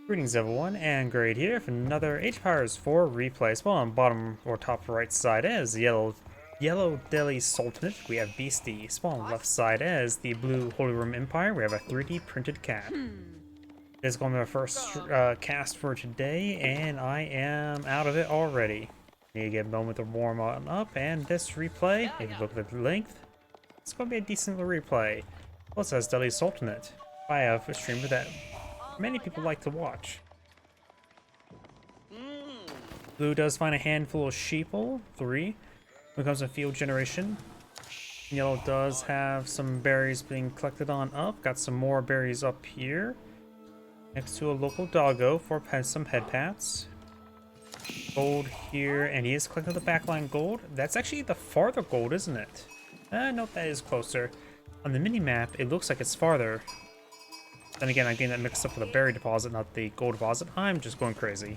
Greetings everyone, and Great here for another Age of Empires 4 replay. As well, on bottom or top right side is the yellow Delhi Sultanate. We have Beasty. Spawn on left side is the blue Holy Roman Empire. We have a 3D printed cap. This is going to be our first cast for today, and I am out of it already. Need to get a moment to warm on up, and this replay, if you look at the length, it's going to be a decent replay. Plus, as Delhi Sultanate, I have a streamer that many people like to watch. Blue does find a handful of sheeple, 3. When it comes to field generation, yellow does have some berries being collected on up. Got some more berries up here next to a local doggo for some head pats. Gold here, and he is collecting the backline gold. That's actually the farther gold, isn't it? No, that is closer. On the mini map, it looks like it's farther. Then again, I'm getting that mixed up with a berry deposit, not the gold deposit. I'm just going crazy.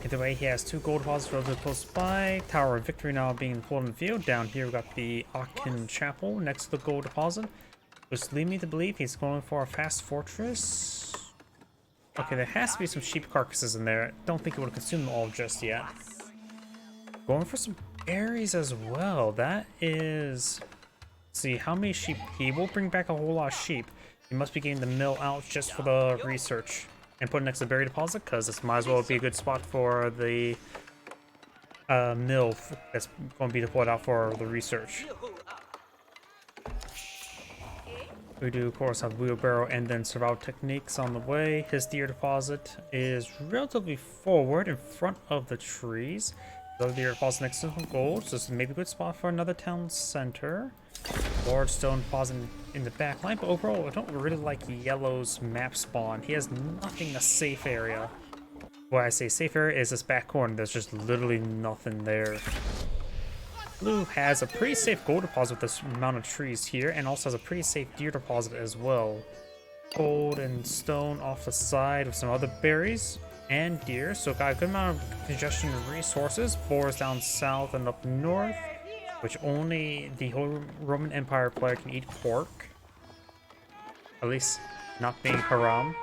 Either way, he has 2 gold deposits relatively close by. Tower of Victory now being pulled in the field. Down here, we've got the Agion Chapel next to the gold deposit, which lead me to believe he's going for a fast fortress. Okay, there has to be some sheep carcasses in there. Don't think it would have consumed them all just yet. Going for some berries as well. That is... Let's see, how many sheep? He will bring back a whole lot of sheep. He must be getting the mill out just for the research. And put it next to the berry deposit, because this might as well be a good spot for the mill that's going to be deployed out for the research. We do, of course, have wheelbarrow and then survival techniques on the way. His deer deposit is relatively forward in front of the trees. The deer deposit next to some gold, so this is maybe a good spot for another town center. Large stone deposit in the back line, but overall, I don't really like yellow's map spawn. He has nothing in a safe area. When I say safe area is this back corner. There's just literally nothing there. Blue has a pretty safe gold deposit with this amount of trees here, and also has a pretty safe deer deposit as well. Gold and stone off the side with some other berries and deer, so got a good amount of congestion of resources. Boars down south and up north, which only the Holy Roman Empire player can eat pork. At least not being haram.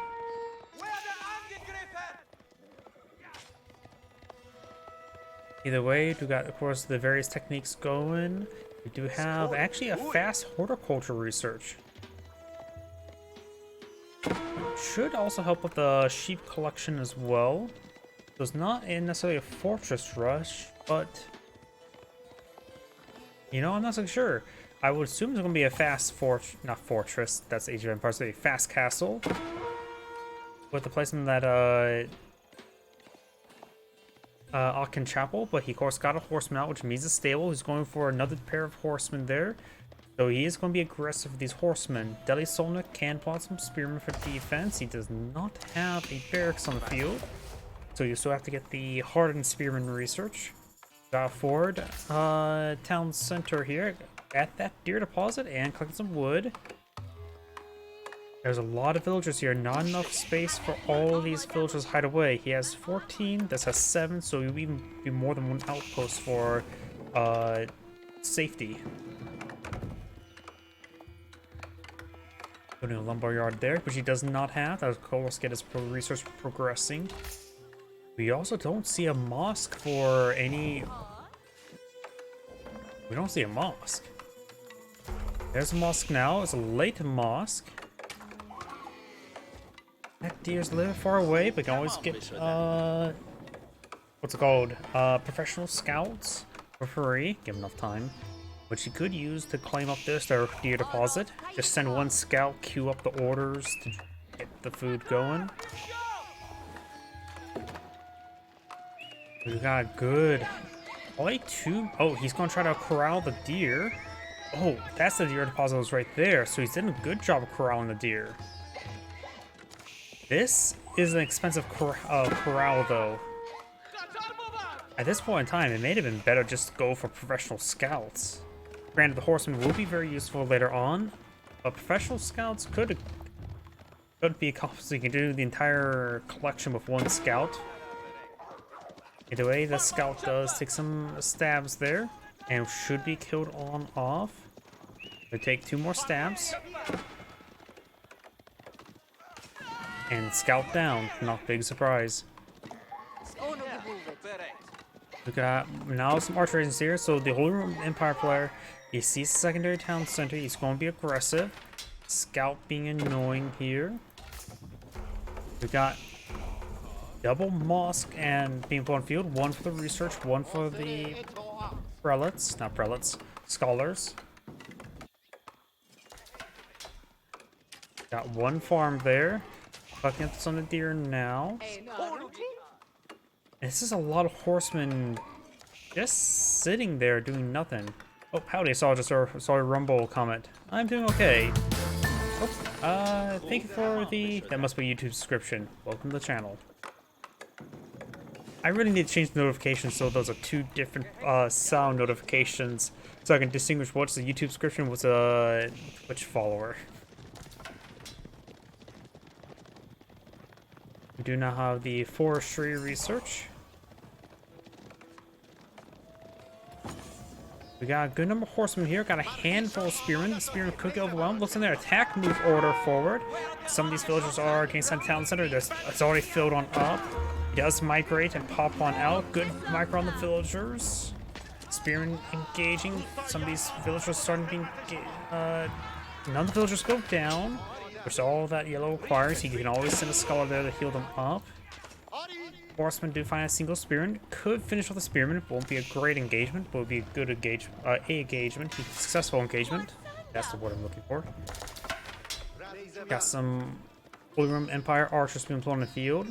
Either way, we got, of course, the various techniques going. We do have actually a fast horticulture research. Should also help with the sheep collection as well. So it's not necessarily a fortress rush, but... You know, I'm not so sure. I would assume there's going to be a fast not fortress, that's Age of Empires, a fast castle. With the placement that, Agion Chapel, but he, of course, got a horseman out, which means a stable. He's going for another pair of horsemen there. So he is going to be aggressive with these horsemen. Delhi Sultanate can plot some spearmen for defense. He does not have a barracks on the field. So you still have to get the hardened spearman research. Got forward town center here at that deer deposit and collect some wood. There's a lot of villagers here, not enough space for all these villagers to hide away. He has 14, this has 7, so you'll even be more than one outpost for safety. Putting a lumber yard there, which he does not have. That of course get his research progressing. We also don't see a mosque for any... We don't see a mosque. There's a mosque now. It's a late mosque. That deer's a little far away, but you can always get, what's it called? Professional scouts for free. Give enough time. Which you could use to claim up this, their deer deposit. Just send one scout, queue up the orders to get the food going. We got good. Only 2. Oh, he's gonna try to corral the deer. Oh, that's the deer deposit was right there. So he's done a good job of corralling the deer. This is an expensive corral, though. At this point in time, it may have been better just to go for professional scouts. Granted, the horsemen will be very useful later on, but professional scouts could be accomplished. So you can do the entire collection with one scout. Either way, the scout does take some stabs there, and should be killed on off. They take 2 more stabs. And scout down. Not big surprise. We got now some archer agents here. So the Holy Roman Empire player, he sees the secondary town center. He's going to be aggressive. Scout being annoying here. We got double mosque and being put on field. One for the research, one for the prelates. Not prelates. Scholars. Got one farm there. Fucking up some of the deer now. This is a lot of horsemen just sitting there doing nothing. Oh, howdy, saw a Rumble comment. I'm doing okay. Oh, thank you for the... That must be a YouTube subscription. Welcome to the channel. I really need to change the notifications so those are two different sound notifications so I can distinguish what's a YouTube subscription, what's a Twitch follower. We do now have the forestry research. We got a good number of horsemen here. Got a handful of spearmen. The spearmen could get overwhelmed. Looks in their attack move order forward. Some of these villagers are getting sent to town center. It's already filled on up. He does migrate and pop on out. Good micro on the villagers. Spearmen engaging. Some of these villagers starting to be... none of the villagers go down, which is all that yellow requires. You can always send a scholar there to heal them up. Horsemen do find a single spearman. Could finish off the spearman. Won't be a great engagement, but would be a good engagement. A successful engagement. That's the word I'm looking for. Got some Holy Roman Empire archers being thrown in the field.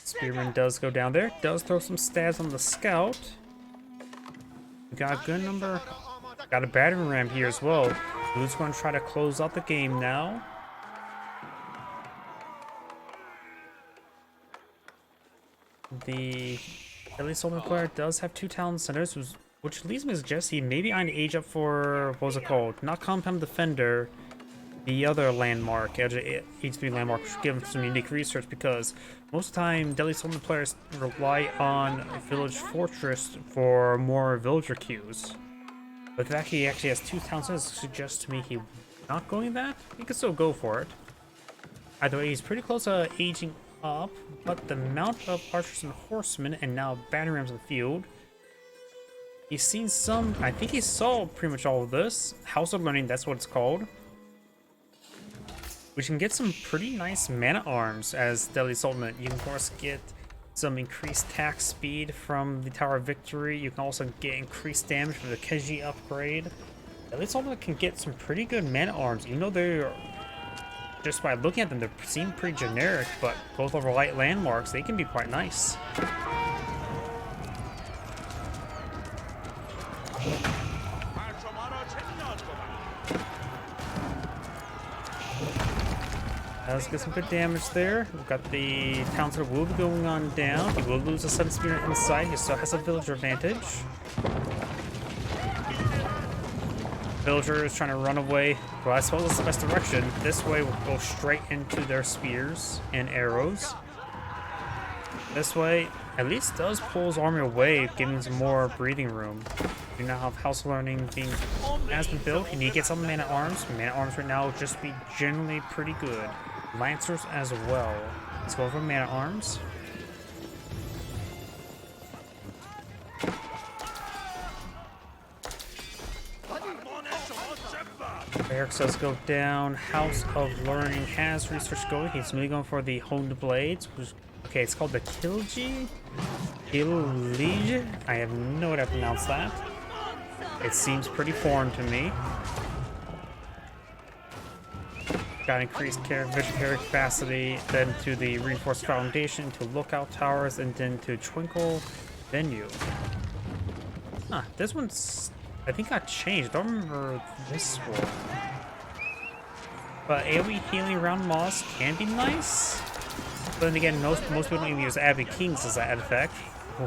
Spearman does go down there. Does throw some stabs on the scout. We got a good number. Got a battering ram here as well. Who's going to try to close out the game now? The Elite Sultanate player does have two town centers, which leads me to suggest he may be on age up for, what was it called? Not Compound Defender, the other landmark, HB landmark, which gives some unique research because most of the time, Delhi Sultanate players rely on Village Fortress for more villager queues. But the fact he actually has two town centers suggests to me he's not going that. He could still go for it. Either way, he's pretty close to aging up, but the amount of archers and horsemen and now battering rams in the field. He's seen some, I think he saw pretty much all of this. House of Learning, that's what it's called. We can get some pretty nice mana arms as Delhi Sultanate. You can of course get some increased attack speed from the Tower of Victory. You can also get increased damage from the Keji upgrade. Delhi Sultanate can get some pretty good mana arms. You know, they're just by looking at them, they seem pretty generic, but both over light landmarks, they can be quite nice. Let's get some good damage there. We've got the town center will be going on down. He will lose a 7 spirit inside. He still has a villager advantage. Villager is trying to run away. Well, I suppose that's the best direction. This way will go straight into their spears and arrows. This way, at least does pull his army away, giving some more breathing room. We now have House Learning has been built. You need to get some mana arms. Mana arms right now will just be generally pretty good. Lancers as well. Let's go for mana arms. Barracks does go down. House of Learning has research going. He's really going for the honed blades. Okay, it's called the Kilji. Kilji. I have no idea how to pronounce that. It seems pretty foreign to me. Got increased vision carry capacity, then to the reinforced foundation, to lookout towers, and then to Twinkle venue. Huh, this one's, I think, got changed. I don't remember this one. But AoE healing around Moss can be nice. But then again, most people don't even use Abbey Kings as that effect.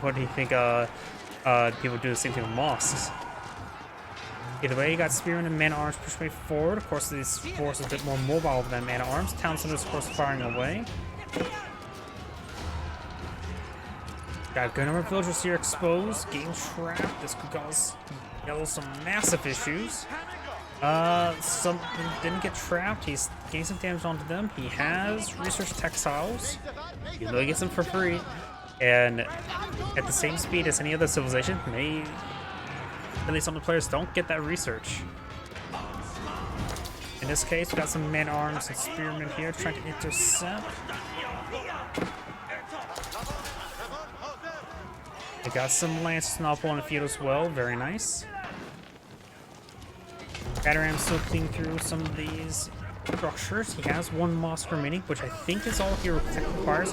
What do you think people do the same thing with mosques? Either way, you got Spearmen and Mana Arms push way forward. Of course, this force is a bit more mobile than Mana Arms. Town Center's, of course, firing away. Got a good number of villagers here exposed, getting trapped. This could cause Yellow some massive issues. Some didn't get trapped. He's getting some damage onto them. He has research textiles, even though he gets them for free, and at the same speed as any other civilization. At least some of the players don't get that research. In this case, we got some man-arms and spearmen here trying to intercept. We got some lances now on the field as well. Very nice. Bataram still cleaning through some of these structures. He has one Moss remaining, which I think is all he requires.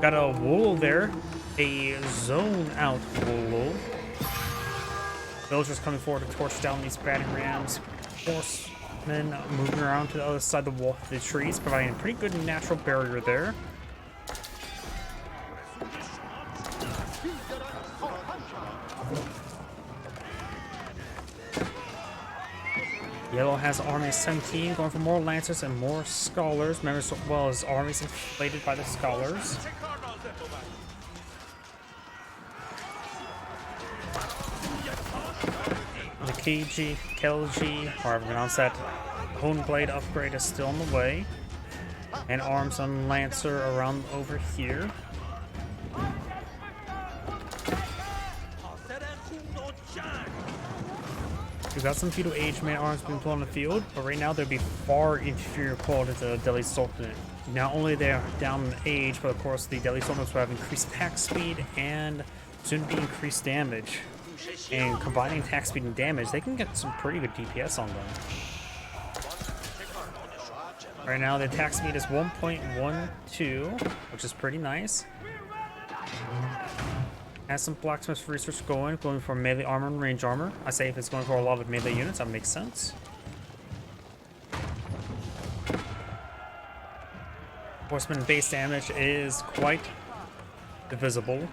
Got a Wolo there. A zone out Wolo. Villagers coming forward to torch down these batting rams. Horsemen moving around to the other side of the wall, the trees, providing a pretty good natural barrier there. Yellow has army 17, going for more lancers and more scholars. Members as well as armies inflated by the scholars. The Kelgi, however you pronounce that, Hone Blade upgrade is still on the way. And arms on Lancer around over here. We've got some feudal age man arms being put on the field, but right now they'll be far inferior quality to the Delhi Sultanate. Not only they're down in age, but of course the Delhi Sultanates will have increased attack speed and soon be increased damage. And combining attack speed and damage, they can get some pretty good DPS on them. Right now the attack speed is 1.12, which is pretty nice. Has some blacksmith research going for melee armor and range armor. I say if it's going for a lot of melee units, that makes sense. Horseman base damage is quite divisible.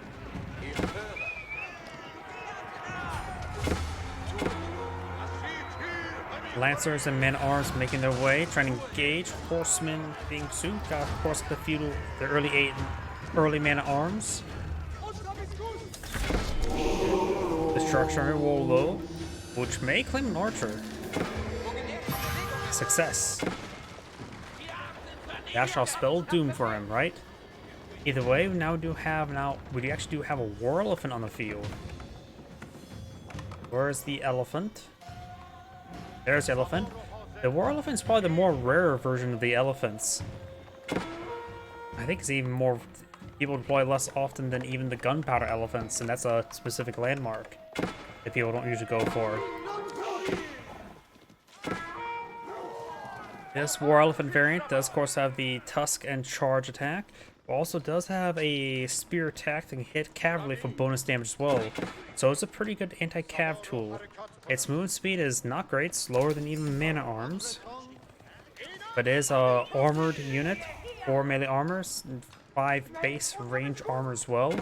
Lancers and men-at-arms making their way, trying to engage. Horsemen being soon. Got, of course, the early man-at-arms. Destruction Wolo, which may claim an archer. Success. Dash off spell doom for him, right? Either way, we actually do have a war elephant on the field. Where's the elephant? There's the elephant. The war elephant is probably the more rare version of the elephants. I think it's even more people deploy less often than even the gunpowder elephants, and that's a specific landmark that people don't usually go for. This war elephant variant does of course have the tusk and charge attack, but also does have a spear attack that can hit cavalry for bonus damage as well. So it's a pretty good anti-cav tool. Its movement speed is not great, slower than even man-at-arms, but it is a armored unit, 4 melee armors, 5 base range armor as well,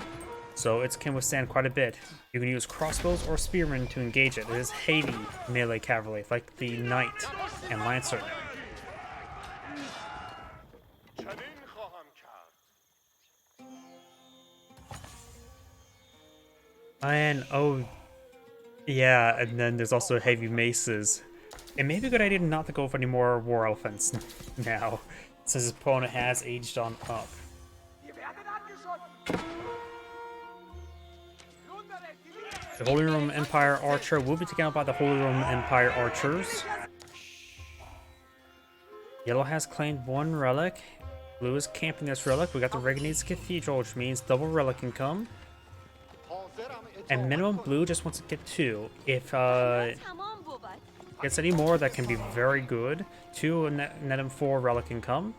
so it can withstand quite a bit. You can use crossbows or spearmen to engage it. It is heavy melee cavalry, like the knight and lancer. And oh yeah, and then there's also heavy maces. It may be a good idea not to go for any more war elephants now, since his opponent has aged on up. The Holy Roman Empire Archer will be taken out by the Holy Roman Empire Archers. Yellow has claimed 1 relic. Blue is camping this relic. We got the Reganese Cathedral, which means double relic income. And minimum blue just wants to get 2. If gets any more, that can be very good. 2 net him 4 relic income.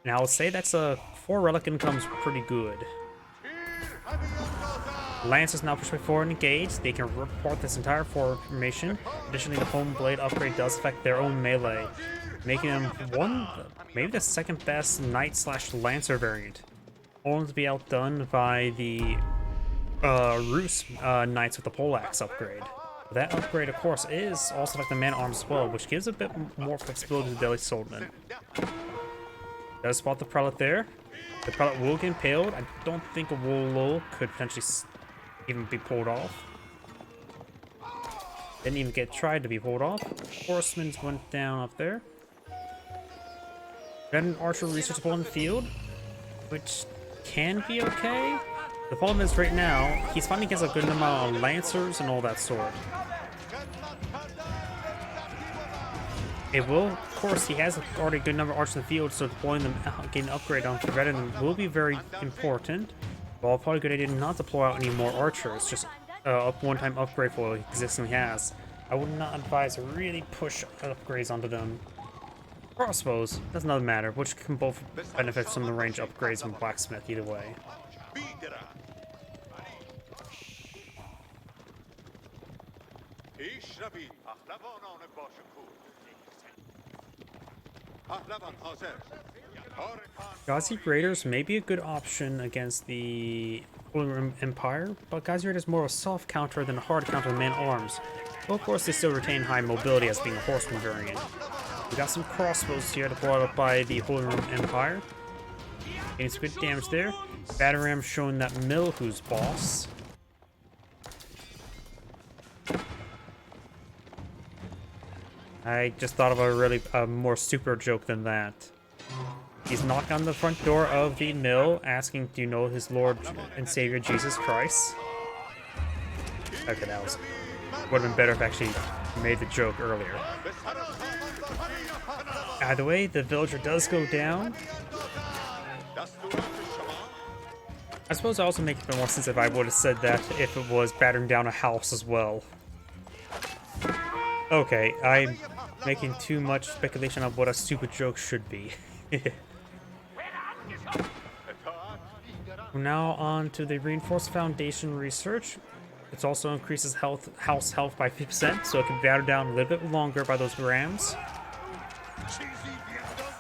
Now I'll say that's a 4 relic income's pretty good. Lance is now pushed forward and engaged. They can report this entire formation. Additionally, the Home Blade upgrade does affect their own melee, making them maybe the second best Knight/Lancer variant. Only to be outdone by the Roos Knights with the Poleaxe upgrade. That upgrade, of course, is also like the man-at-arms as well, which gives a bit more flexibility to the Delhi Sultanate. Does spot the prelate there. The prelate will get impaled. I don't think a Wolo could potentially even be pulled off. Didn't even get tried to be pulled off. Horsemen went down up there. Got an archer research on the field, which can be okay. The problem is right now, he's fighting against a good amount of lancers and all that sort. It will, of course, he has already a good number of archers in the field, so deploying them, getting an upgrade on preventing them will be very important. Well, probably a good idea not deploy out any more archers, just up one-time upgrade for what he existingly has. I would not advise to really push upgrades onto them. Crossbows, does not matter, which can both benefit from the range upgrades from blacksmith either way. Ghazi Raiders may be a good option against the Holy Roman Empire, but Ghazi Raiders is more of a soft counter than a hard counter of man-arms. Well, of course, they still retain high mobility as being a horseman variant. We got some crossbows here deployed up by the Holy Roman Empire. Getting some good damage there. Battle ram showing that Mill who's boss. I just thought of a really more super joke than that. He's knocking on the front door of the mill, asking, do you know his Lord and Savior Jesus Christ? Okay, that would have been better if I actually made the joke earlier. Either way, the villager does go down. I suppose I also make it more sense if I would have said that if it was battering down a house as well. Okay, I'm making too much speculation of what a stupid joke should be. Now on to the Reinforced Foundation research. It also increases house health by 50%, so it can batter down a little bit longer by those rams.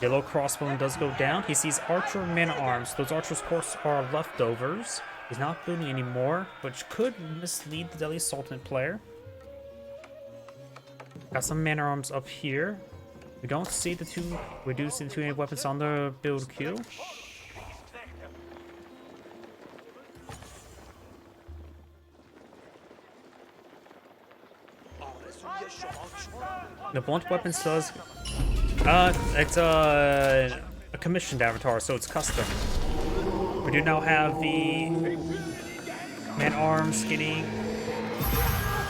Yellow crossbone does go down. He sees archer man-at-arms. Those archers, of course, are leftovers. He's not building anymore, which could mislead the Delhi Sultanate player. Got some man-at-arms up here. We don't see the two. We do see the two weapons on the build queue. The blunt weapons does. It's a commissioned avatar, so it's custom. We do now have the man-arms getting.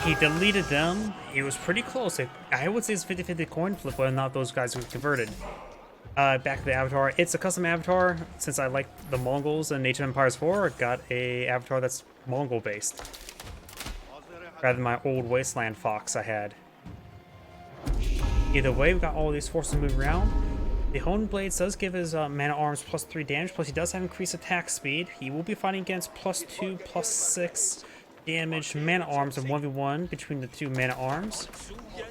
He deleted them. He was pretty close. I would say it's 50-50 coin flip whether or not those guys were converted. Back to the avatar. It's a custom avatar. Since I like the Mongols and Age of Empires 4, I got a avatar that's Mongol based. Rather than my old Wasteland Fox I had. Either way, we've got all these forces moving around. The Honed Blades does give his man-at-arms plus 3 damage, plus he does have increased attack speed. He will be fighting against plus 2, plus 6 damage man-at-arms in 1v1 between the two man-at-arms.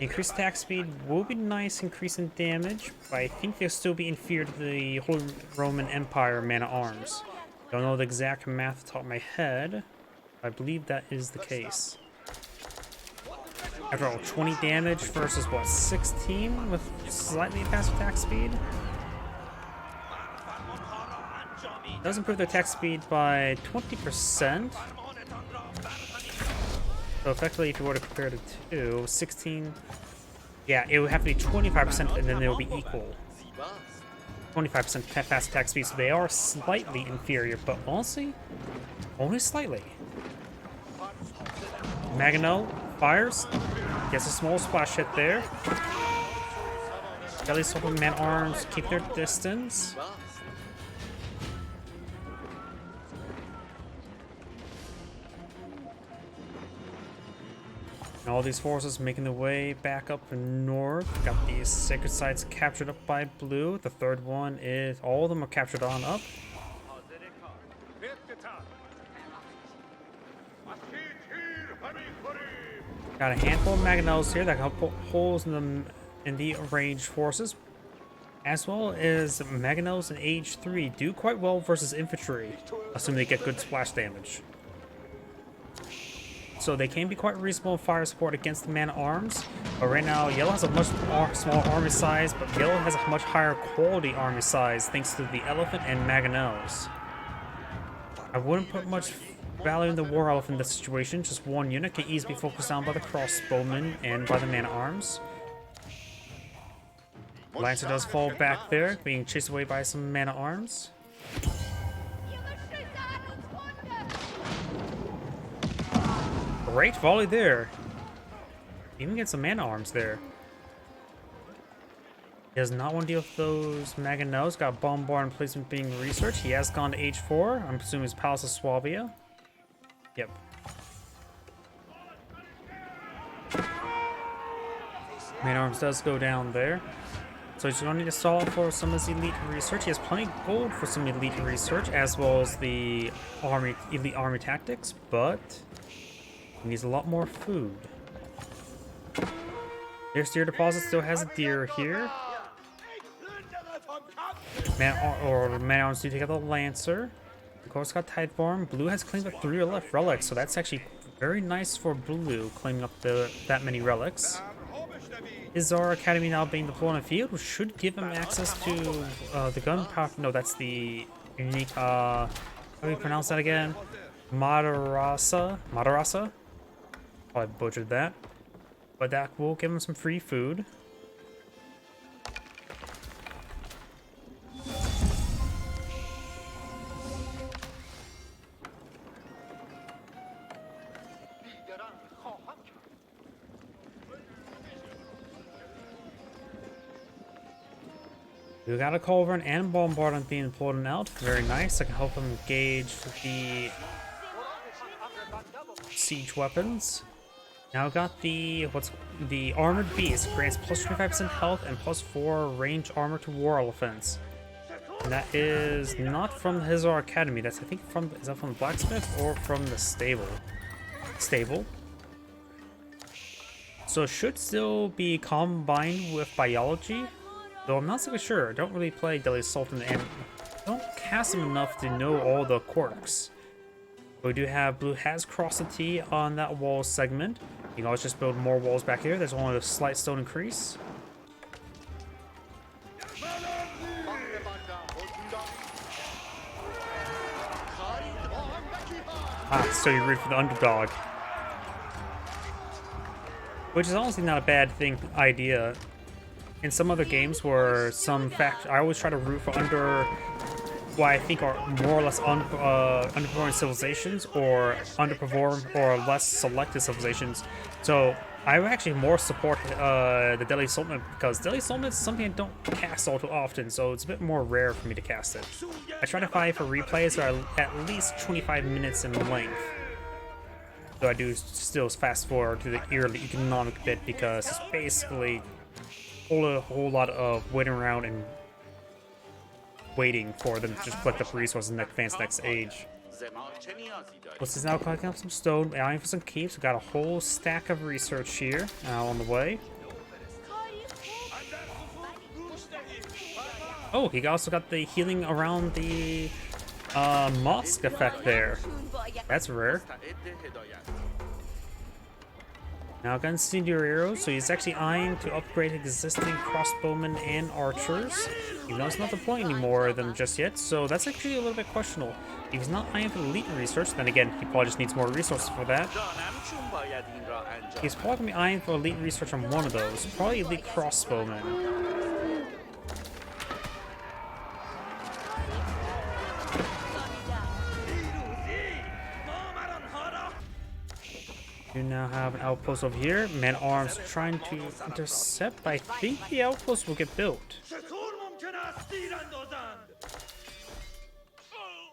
Increased attack speed will be nice, increase in damage, but I think they'll still be inferior to the Holy Roman Empire man-at-arms. Don't know the exact math off the top of my head. I believe that is the case. After all, 20 damage versus what, 16 with slightly faster attack speed? Does improve their attack speed by 20%. So effectively, if you were to compare the two, 16, yeah, it would have to be 25% and then they will be equal. 25% fast attack speed, so they are slightly inferior, but honestly, only slightly. Magano fires, gets a small splash hit there. Delhi Sultan man-arms keep their distance. And all these forces making their way back up north. Got these sacred sites captured up by blue. The third one is, all of them are captured on up. Got a handful of mangonels here that can help holes in the ranged forces, as well as mangonels in Age 3 do quite well versus infantry, assuming they get good splash damage. So they can be quite reasonable in fire support against the man-at-arms, but right now yellow has a much smaller army size, but yellow has a much higher quality army size thanks to the elephant and mangonels. I wouldn't put much valuing the war elf in this situation. Just one unit can easily be focused on by the crossbowmen and by the man-at-arms. Lancer does fall back there, being chased away by some man-at-arms. Great volley there. Even get some man-at-arms there. He does not want to deal with those Mangonels. Got bombard and placement being researched. He has gone to H4. I'm assuming it's Palace of Swabia. Yep. Man-at-arms does go down there. So he's going to need to solve for some of his elite research. He has plenty of gold for some elite research, as well as the elite army tactics, but he needs a lot more food. Their deer deposit still has a deer here. Man-at-arms do take out the Lancer. Of course, got Tideform. Blue has claimed up 3 relics, so that's actually very nice for Blue, claiming up that many relics. Izar Academy now being deployed on the field, which should give him access to the gunpowder. No, that's the unique, how do you pronounce that again? Madarasa? Probably butchered that. But that will give him some free food. We got a culverin and bombardment being deployed and out. Very nice. I can help him gauge the siege weapons. Now got the armored beast. Grants plus 25% health and plus 4 range armor to war elephants. And that is not from the Hizar Academy. That's I think is that from the blacksmith or from the stable? Stable. So it should still be combined with biology. Though I'm not so sure. I don't really play Deadly Sultanate and don't cast him enough to know all the quirks. But we do have Blue has crossed the T on that wall segment. You can always just build more walls back here. There's only a slight stone increase. So you're rooting for the underdog. Which is honestly not a bad idea. In some other games where I always try to root for what I think are more or less underperforming civilizations or underperform or less selected civilizations. So I would actually more support the Deadly Sultanate because Deadly Sultanate is something I don't cast all too often, so it's a bit more rare for me to cast it. I try to find for replays that are at least 25 minutes in length. So I do still fast forward to the yearly economic bit because it's basically a whole lot of waiting around and waiting for them to just collect up resources and advance next age. This is now collecting up some stone, eyeing for some keeps. We got a whole stack of research here now on the way. Oh, he also got the healing around the mosque effect there. That's rare. Now got incendiary, so he's actually eyeing to upgrade existing crossbowmen and archers. Even though it's not deploying any more of them just yet, so that's actually a little bit questionable. If he's not eyeing for elite research, then again, he probably just needs more resources for that. He's probably going to be eyeing for elite research on one of those, probably elite crossbowmen. You now have an outpost over here. Man-at-arms trying to intercept, but I think the outpost will get built.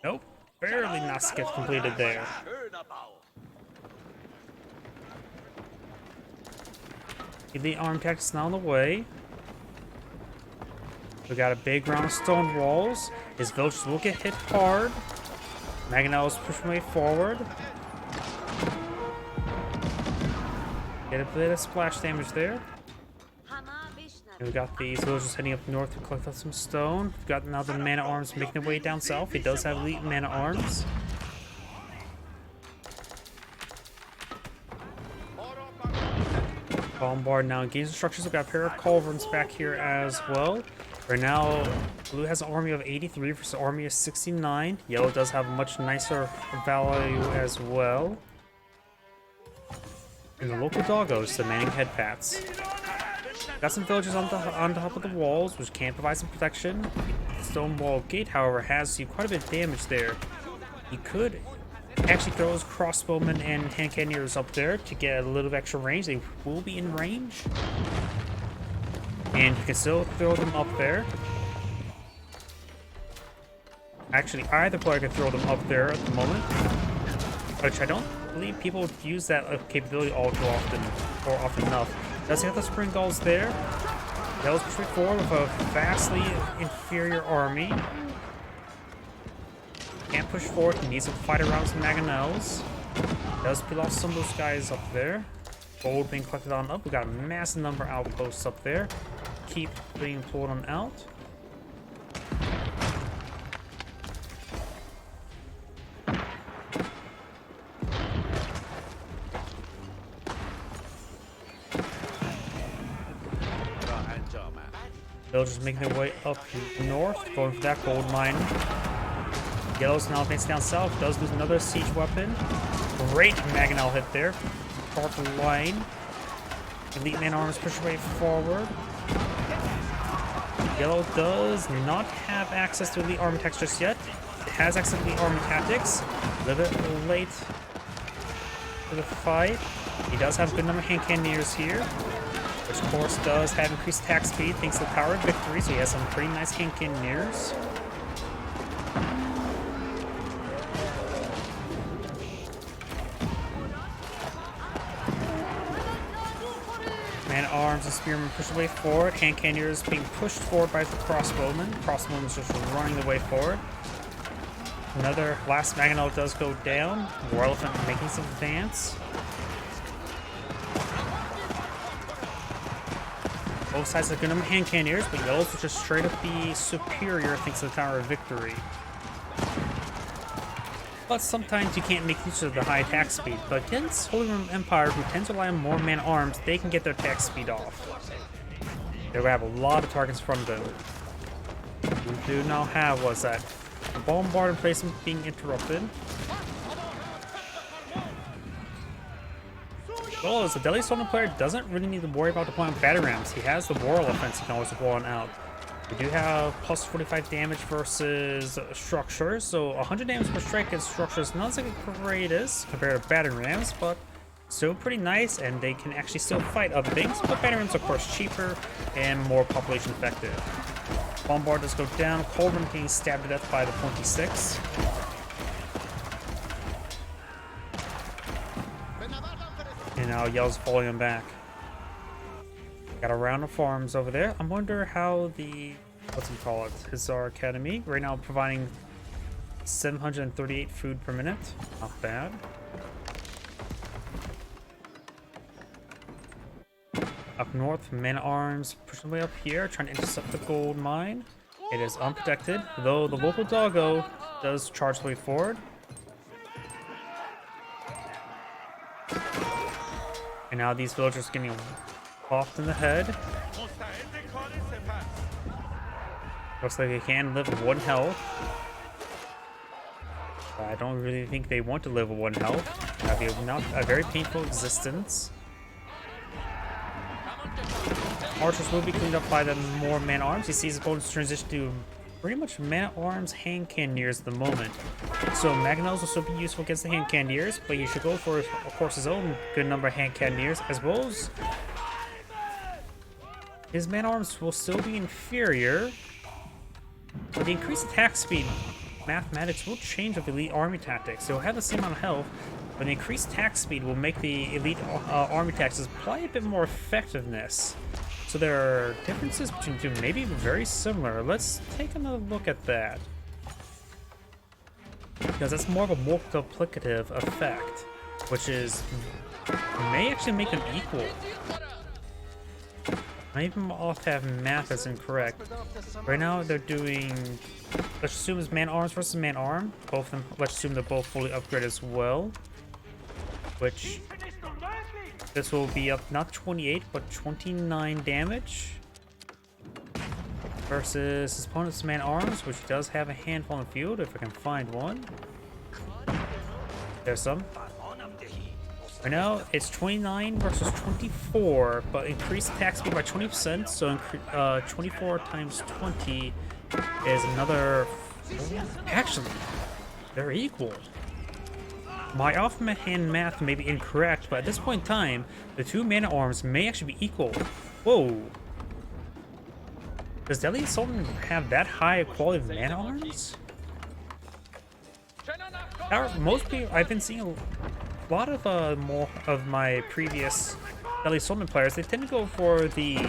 Nope, barely not get completed there. Elite arm tactics now on the way. We got a big round of stone walls. His villages will get hit hard. Mangonels pushing way forward. Get a bit of splash damage there. And we got these villagers heading up north to collect up some stone. We've got now the man-at-arms making their way down south. He does have elite man-at-arms. Bombard now engaging structures. We've got a pair of culverins back here as well. Right now, blue has an army of 83 versus an army of 69. Yellow does have much nicer value as well. And the local doggos demanding head pats. Got some villagers on top of the walls, which can provide some protection. The stone wall gate, however, has quite a bit of damage there. He could actually throw his crossbowmen and hand cannoneers up there to get a little extra range. They will be in range. And you can still throw them up there. Actually, either player can throw them up there at the moment. Which I don't believe people use that capability all too often, or often enough. Does have the spring gulls there. That was pretty forward with a vastly inferior army. Can't push forward, he needs to fight around some mangonels. Does peel off some of those guys up there. Gold being collected on up. We got a massive number of outposts up there. Keep being pulled on out. Villagers making their way up north, going for that gold mine. Yellow's now advancing down south, does lose another siege weapon. Great mangonel hit there. Powerful line. Elite man arms push their way forward. Yellow does not have access to elite army tactics just yet. It has access to elite army tactics. A little bit late for the fight. He does have a good number of hand cannoneers here, which of course does have increased attack speed thanks to the power of victory, so he has some pretty nice hand cannoneers. Man-at-arms and spearmen push the way forward. Hand cannoneers being pushed forward by the crossbowmen. Crossbowmen is just running the way forward. Another last mangonel does go down. War elephant making some advance. Both sides are good number of hand cannoneers, but yellows will just straight up be superior thanks to the Tower of Victory. But sometimes you can't make use of the high attack speed. But against Holy Roman Empire, who tends to rely on more man-arms, they can get their attack speed off. They're gonna have a lot of targets in front of them. We do now have, what's that? The bombard emplacement being interrupted. Well, as a Deadly Stoneman player doesn't really need to worry about deploying battle rams. He has the war offense he can always deploy on out. We do have plus 45 damage versus structures, so 100 damage per strike against structures not the greatest compared to battering rams, but still pretty nice, and they can actually still fight other things. But battering rams are of course cheaper and more population effective. Bombard does go down. Culverin being stabbed to death by the 26. And now Yellow's following him back. Got a round of farms over there. I wonder how the, what's he call it, Hussar Academy, right now providing 738 food per minute. Not bad. Up north, men-at-arms pushing way up here, trying to intercept the gold mine. It is unprotected, though the local doggo does charge the way forward. And now these villagers are getting off in the head. Looks like they can live with 1 health. I don't really think they want to live with 1 health. That'd be not a very painful existence. Archers will be cleaned up by the more man-arms. He sees his opponent's transition to pretty much man-at-arms hand cannoneers at the moment. So mangonels will still be useful against the hand cannoneers, but he should go for, of course, his own good number of hand cannoneers, as well as his man-arms will still be inferior. But the increased attack speed mathematics will change with elite army tactics. They'll have the same amount of health, but the increased attack speed will make the elite army tactics apply a bit more effectiveness. So there are differences between the two, maybe very similar. Let's take another look at that, because that's more of a multiplicative effect, which is may actually make them equal. I even off to have math that's incorrect. Right now they're doing, let's assume it's man-arms versus man-arm. Both of them, let's assume they're both fully upgraded as well. Which This will be up not 28, but 29 damage. Versus his opponent's man-arms, which does have a handful in the field, if I can find one. There's some. Right now, it's 29 versus 24, but increased attack speed by 20%, so 24 times 20 is another... Actually, they're equal. My offhand math may be incorrect, but at this point in time, the two man-at-arms may actually be equal. Whoa. Does Deadly Sultan have that high a quality of man-at-arms? Most people, I've been seeing a lot of more of my previous Deadly Sultan players, they tend to go for the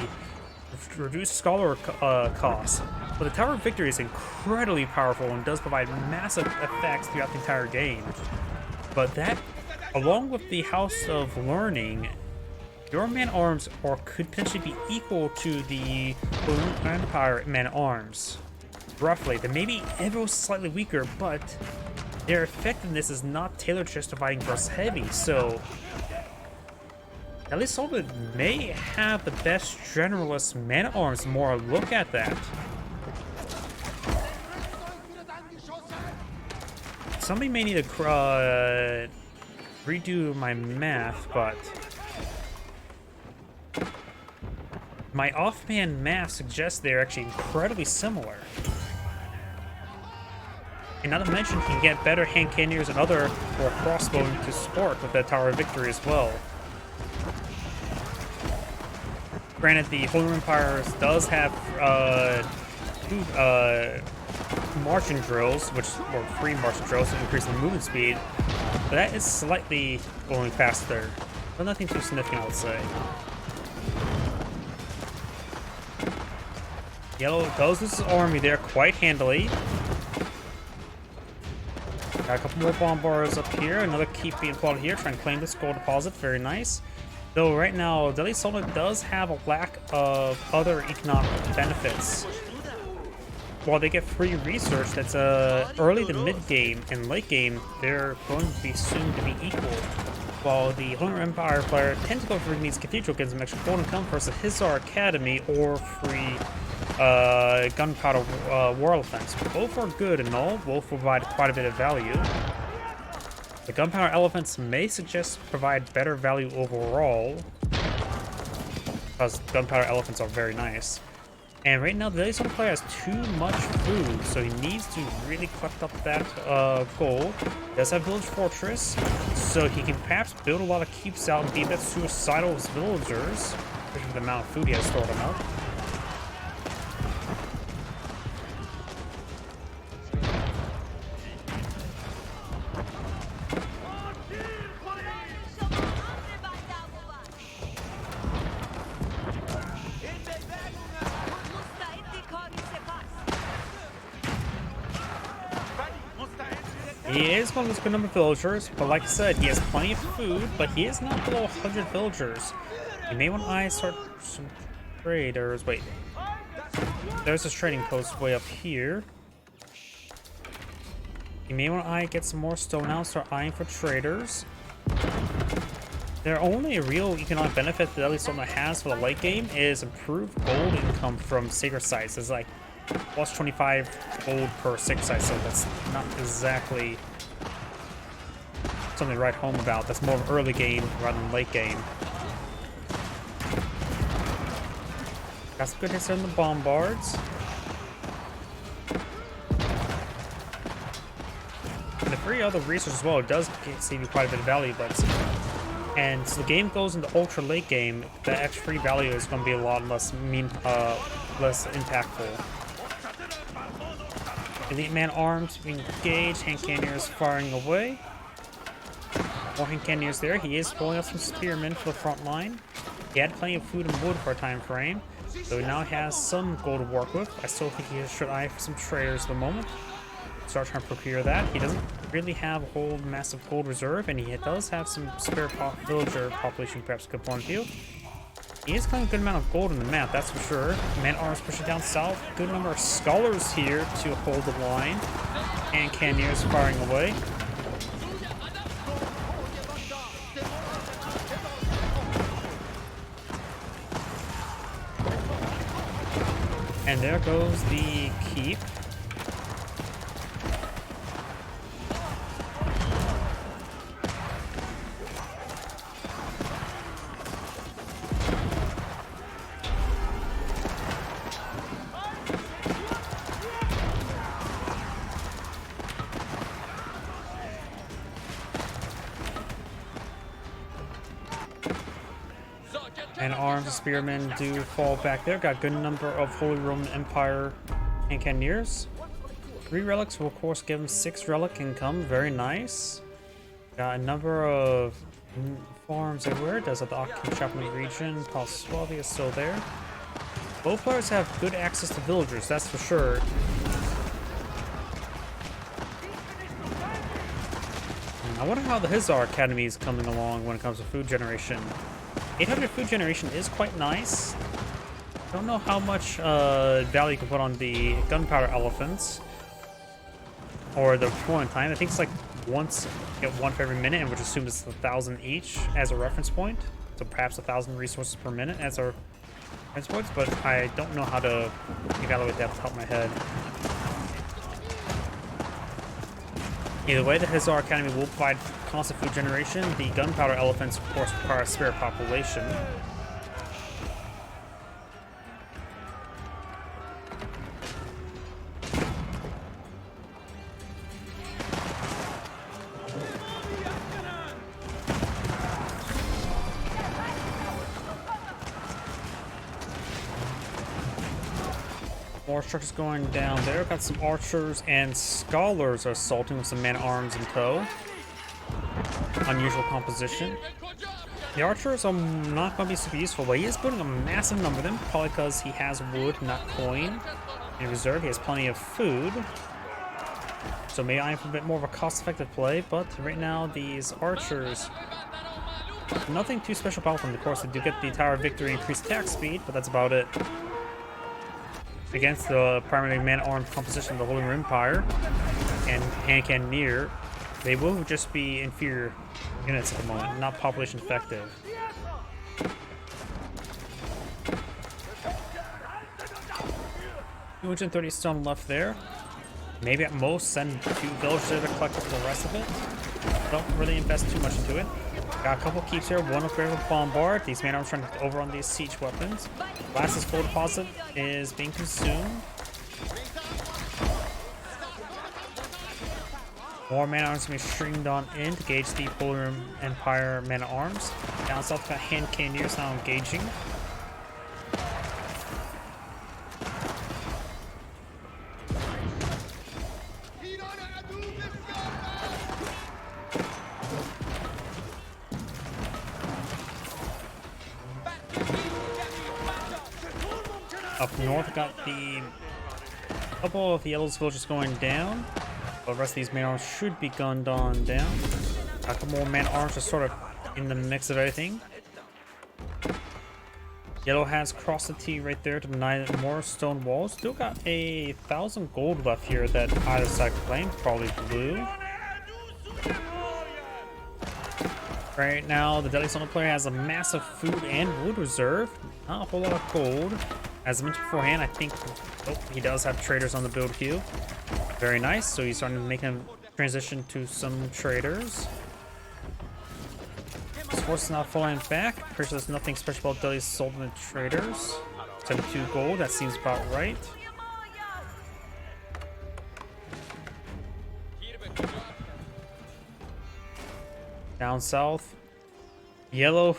reduced scholar cost. But the Tower of Victory is incredibly powerful and does provide massive effects throughout the entire game. But that, along with the House of Learning, your man-arms could potentially be equal to the Empire man-arms. Roughly. They may be ever slightly weaker, but their effectiveness is not tailored to just fighting versus heavy, so at least Sultan may have the best generalist man-at-arms. The more I look at that. Somebody may need to redo my math, but my offhand math suggests they're actually incredibly similar. And not to mention, he can get better hand cannoneers and other or crossbowing to support with the Tower of Victory as well. Granted, the Holy Empire does have two marching drills, or free marching drills to increase the movement speed, but that is slightly going faster, but nothing too significant, I would say. Yellow goes with his army there quite handily. Got a couple more bombards up here, another keep being plotted here, trying to claim this gold deposit, very nice. Though right now, Deadly Sultan does have a lack of other economic benefits. While they get free research, that's early to mid-game and late-game, they're going to be soon to be equal. While the Holy Empire player tends to go for these Cathedral, gives them extra gold income versus Hizar Academy or free Gunpowder War Elephants. Both are good and all, both provide quite a bit of value. The Gunpowder Elephants may provide better value overall, because Gunpowder Elephants are very nice. And right now, the Deadly Sultan player has too much food, so he needs to really collect up that gold. He does have Village Fortress, so he can perhaps build a lot of keeps out and be a bit suicidal with his villagers, especially with the amount of food he has stored enough. He is one of those good number of villagers, but like I said, he has plenty of food, but he is not below 100 villagers. You may want to start some traders. Wait, there's this trading post way up here. You may want to get some more stone out, start eyeing for traders. Their only real economic benefit that at least Sultanate has for the late game is improved gold income from sacred sites. It's like plus 25 gold per sacred site, so that's not exactly something to write home about. That's more of an early game rather than late game. Got some good hits on the bombards. And the free other research as well, it does save you quite a bit of value, but and so the game goes into ultra late game, the extra free value is going to be a lot less less impactful. Elite man arms being engaged, hand cannoneers firing away. More hand cannoneers there. He is pulling up some spearmen for the front line. He had plenty of food and wood for a time frame, so he now has some gold to work with. I still think he should eye for some traders at the moment. Start trying to procure that. He doesn't really have a whole massive gold reserve, and he does have some spare villager population, perhaps a good point of view. He is claiming a good amount of gold in the map, that's for sure. Man-arms pushing down south. Good number of scholars here to hold the line. And cannoneers firing away. And there goes the keep. And armed spearmen do fall back there. Got a good number of Holy Roman Empire and cannoneers. 3 relics will, of course, give him 6 relic income. Very nice. Got a number of farms everywhere. Does at the Occupied Shopping region. Paswavi is still there. Both players have good access to villagers, that's for sure. I wonder how the Hizar Academy is coming along when it comes to food generation. 800 food generation is quite nice. Don't know how much value you can put on the gunpowder elephants or the deployment time. I think it's like once you get 1 for every minute, and which assumes it's 1,000 each as a reference point. So perhaps 1,000 resources per minute as our reference points, but I don't know how to evaluate that off the top of my head. Either way, the Hizar Academy will provide constant food generation. The gunpowder elephants, of course, require a spare population. More structures going down there. Got some archers and scholars assaulting with some man-at-arms in tow. Unusual composition. The archers are not going to be super useful, but he is putting a massive number of them, probably because he has wood, not coin, in reserve. He has plenty of food. So maybe I'm a bit more of a cost-effective play, but right now these archers, nothing too special about them. Of course, they do get the Tower of Victory increased attack speed, but that's about it. Against the primarily man-at-arms composition of the Holy Roman Empire and hand cannoneer, they will just be inferior units at the moment, not population effective. $230 stone left there. Maybe at most send 2 villagers there to collect up the rest of it. Don't really invest too much into it. Got a couple keeps here, one up there with Bombard. These man-at-arms trying to get over on these siege weapons. Last's full deposit is being consumed. More man-at-arms can be streamed on in to gauge the Holy Roman Empire man-at-arms. Down south, got hand cannoneers now engaging. Up north, got the couple of the yellow villagers going down. The rest of these man-at-arms should be gunned on down. A couple more man-at-arms are sort of in the mix of everything. Yellow has crossed the T right there to deny more stone walls. Still got 1,000 gold left here that either side claim, probably blue. Right now, the Deadly Stone player has a massive food and wood reserve. Not a whole lot of gold. As I mentioned beforehand, I think he does have traders on the build queue. Very nice. So he's starting to make him transition to some traders. His force is not falling back. Pretty sure there's nothing special about Deadly Sultanate traders. 72 gold. That seems about right. Down south, yellow.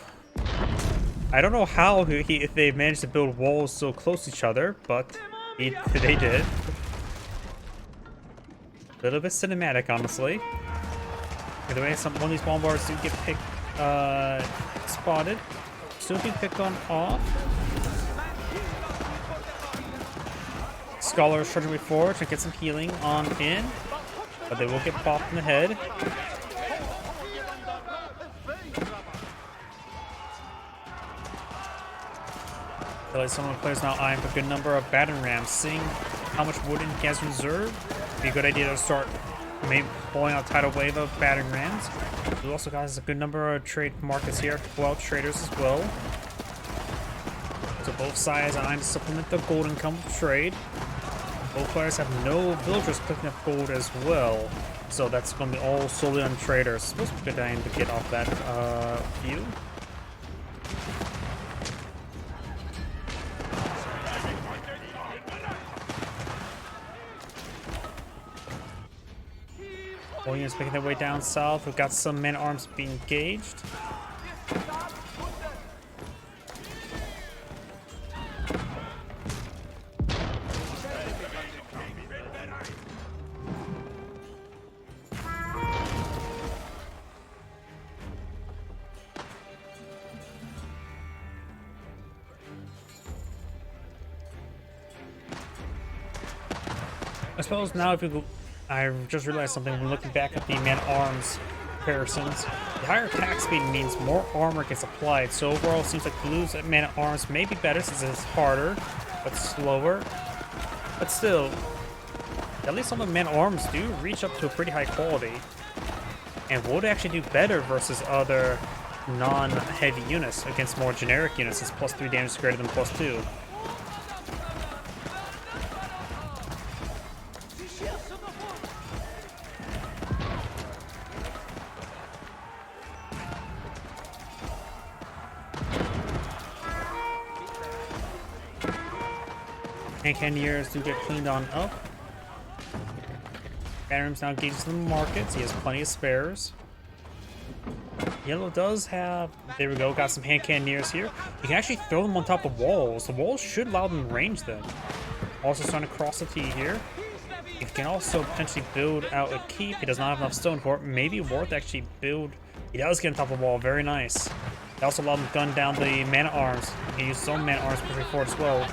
I don't know how if they managed to build walls so close to each other, but they did. A little bit cinematic, honestly. By the way, one of these bombards do get spotted. Still be picked on off. Scholars charging way forward to get some healing on in, but they will get popped in the head. Some of the players now eyeing for a good number of battering rams. Seeing how much wood he has reserved, be a good idea to start maybe pulling out a tidal wave of battering rams. We also got a good number of trade markets here, 12 traders as well. So both sides are eyeing to supplement the gold income of trade. Both players have no villagers picking up gold as well. So that's going to be all solely on traders. Supposed to be a good time to get off that view. All units making their way down south. We've got some men-at-arms being engaged. I suppose now if you go, I just realized something when looking back at the man-at-arms comparisons. The higher attack speed means more armor gets applied, so overall it seems like blue's man-at-arms may be better since it's harder, but slower. But still, at least some of the man-at-arms do reach up to a pretty high quality, and would actually do better versus other non-heavy units against more generic units. It's +3 damage greater than +2. And Cannoneers do get cleaned on up. Adam's now engages in the markets. He has plenty of spares. Yellow does have... There we go. Got some hand cannoneers here. You can actually throw them on top of walls. The walls should allow them to range them. Also trying to cross the T here. You can also potentially build out a keep. He does not have enough stone for it. Maybe worth actually build... He does get on top of the wall. Very nice. They also allow him to gun down the man-at-arms. He can use his own man-at-arms pushing forward as well.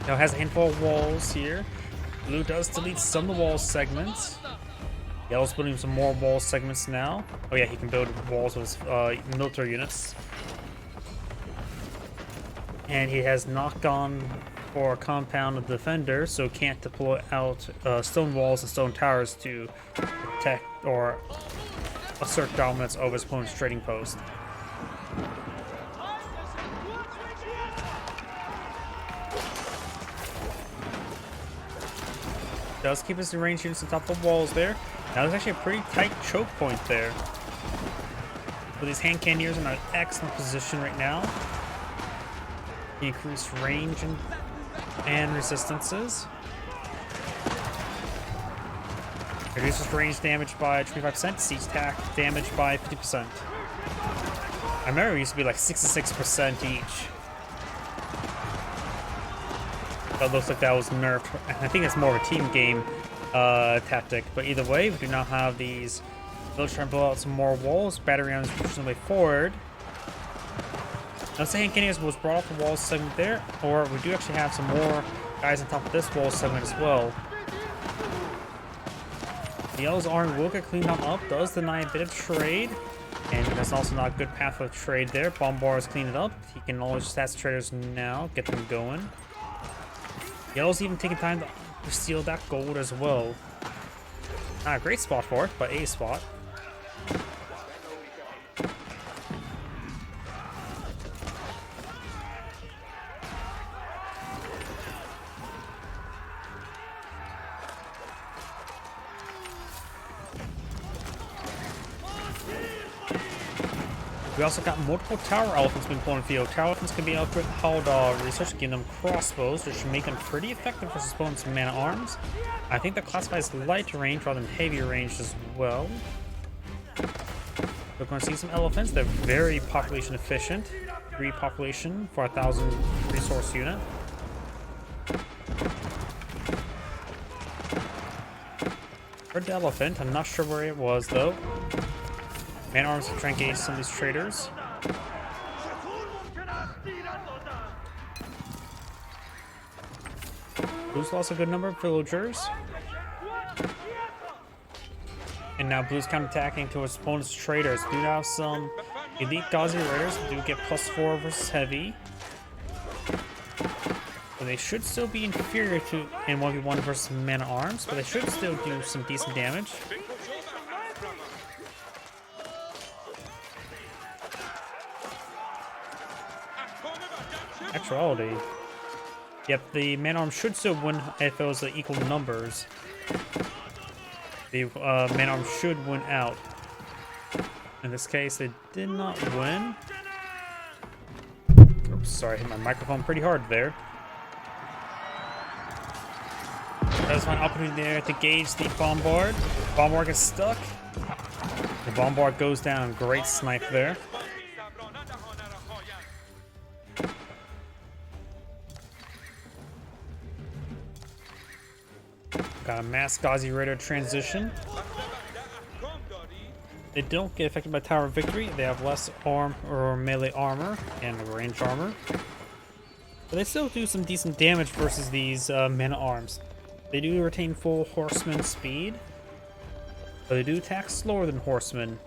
Now it has a handful of walls here. Blue does delete some of the wall segments. Yellow's building some more wall segments now. Oh yeah, he can build walls with his military units. And he has knocked on for a compound of defender, so can't deploy out stone walls and stone towers to protect or assert dominance over his opponent's trading post. Does keep his range units on top of the walls there. Now there's actually a pretty tight choke point there. With these hand cannoneers in an excellent position right now. Increased range and resistances. Reduces range damage by 25%, siege attack damage by 50%. I remember it used to be like 66% each. It looks like that was nerfed. I think it's more of a team game tactic. But either way, we do now have these. Let's try and blow out some more walls. Battery rounds pushing the way forward. Now, say Cannoneers was brought off the wall segment there, or we do actually have some more guys on top of this wall segment as well. The Yellow's army will get cleaned on up. Does deny a bit of trade, and that's also not a good path of trade there. Bombard is cleaned it up. He can always stats traders now, get them going. Yellow's even taking time to steal that gold as well. Not a great spot for it, but a spot. We also got multiple tower elephants being pulling field. Tower elephants can be upgraded with Haldog research, giving them crossbows, which should make them pretty effective versus opponents' man-at-arms. I think they're classified as light range rather than heavy range as well. We're going to see some elephants. They're very population efficient. 3 population for 1,000 resource unit. Red elephant. I'm not sure where it was though. Man-at-arms to try and engage some of these traders. Blue's lost a good number of villagers. And now Blue's counterattacking towards opponent's traders. Do have some elite Ghazi raiders who do get +4 versus heavy. So they should still be inferior to in 1v1 versus man-at-arms, but they should still do some decent damage. Actuality. Yep, the man-arms should still win if it was equal numbers. The man-arms should win out. In this case, they did not win. Oops, sorry, I hit my microphone pretty hard there. There's one opportunity there to gauge the bombard. Bombard gets stuck. The bombard goes down. Great snipe there. Got a mass Ghazi Raider transition. They don't get affected by Tower of Victory. They have less arm or melee armor and range armor. But they still do some decent damage versus these men-at-arms. They do retain full horseman speed, but they do attack slower than horsemen.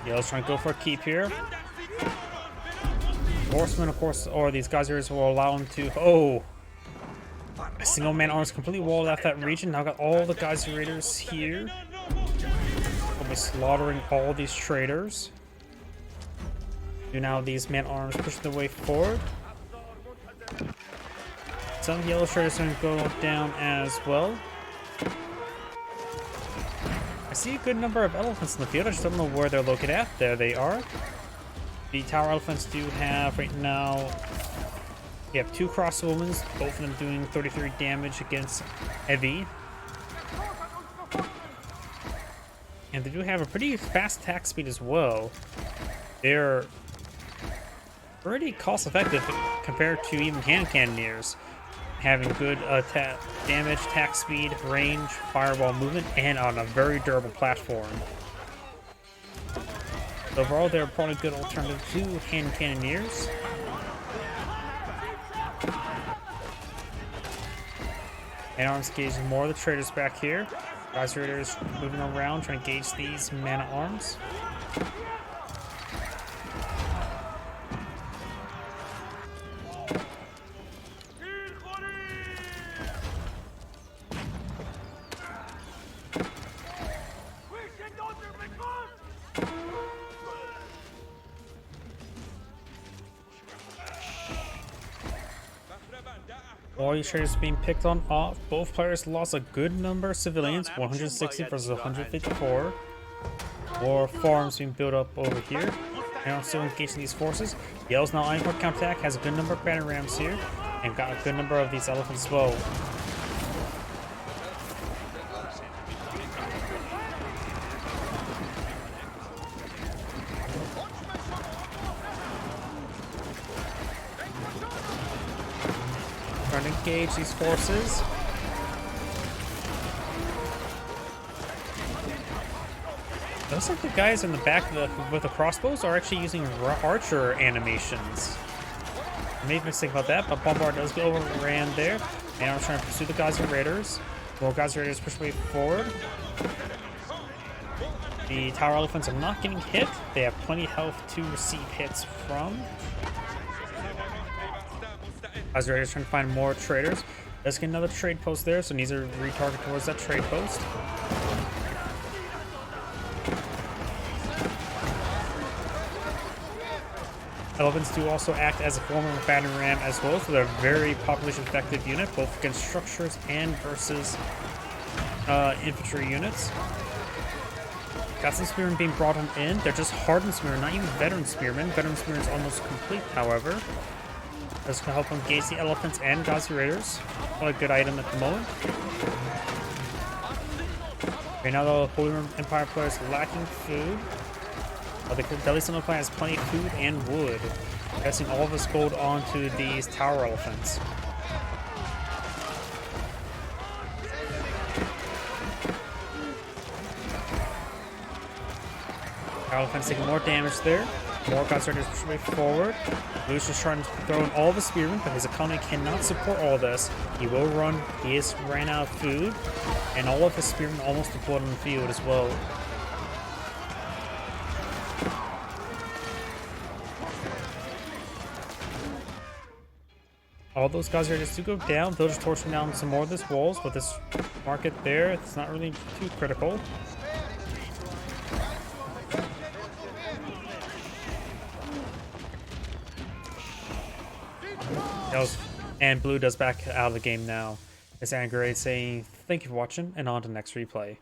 Yeah, let's try and go for a keep here. Horsemen, of course, or these Gaziers will allow them to. Oh! A single man arms completely walled off that region. Now got all the Gazi Raiders here. We'll be slaughtering all these traders. Do now these man arms push their way forward. Some yellow traders are going to go down as well. I see a good number of elephants in the field. I just don't know where they're located at. There they are. The tower elephants do have right now. You have 2 crossbowmen, both of them doing 33 damage against heavy. And they do have a pretty fast attack speed as well. They're pretty cost effective compared to even hand cannoneers. Having good damage, attack speed, range, fireball movement, and on a very durable platform. Overall, they're probably a good alternative to hand cannoneers. And arms engaging more of the traders back here. Gazi Raiders moving around, trying to gauge these man-at-arms. All these traders being picked on off. Both players lost a good number of civilians, 160 versus 154. More farms being built up over here. And I'm still engaging these forces. Yell's now eyeing for counterattack, has a good number of battering rams here, and got a good number of these elephants as well. Trying to engage these forces. Looks like the guys in the back with the crossbows are actually using archer animations. I made a mistake about that, but Bombard does get overran there. And I'm trying to pursue the Gazi Raiders. More Gazi Raiders push way forward. The Tower Elephants are not getting hit. They have plenty of health to receive hits from. Gazi Raiders trying to find more traders. Let's get another trade post there, so needs to retarget towards that trade post. Elephants do also act as a form of a battering ram as well, so they're a very population effective unit, both against structures and versus infantry units. Got some spearmen being brought on in. They're just hardened spearmen, not even veteran spearmen. Veteran spearmen is almost complete, however. That's going to help engage the elephants and Gazi Raiders. What a good item at the moment. Right now, the Holy Roman Empire player is lacking food. The Delhi Sun Empire has plenty of food and wood. Investing all of his gold onto these tower elephants. Tower elephants taking more damage there. More Gazi Raiders push way forward. Luis is trying to throw in all the spearmen, but his economy cannot support all this. He will run. He has ran out of food, and all of his spearmen almost deployed on the field as well. All those Gazi Raiders do go down. They'll just torch down some more of this walls, but this market there, it's not really too critical. And blue does back out of the game now. It's Angry saying thank you for watching and on to the next replay.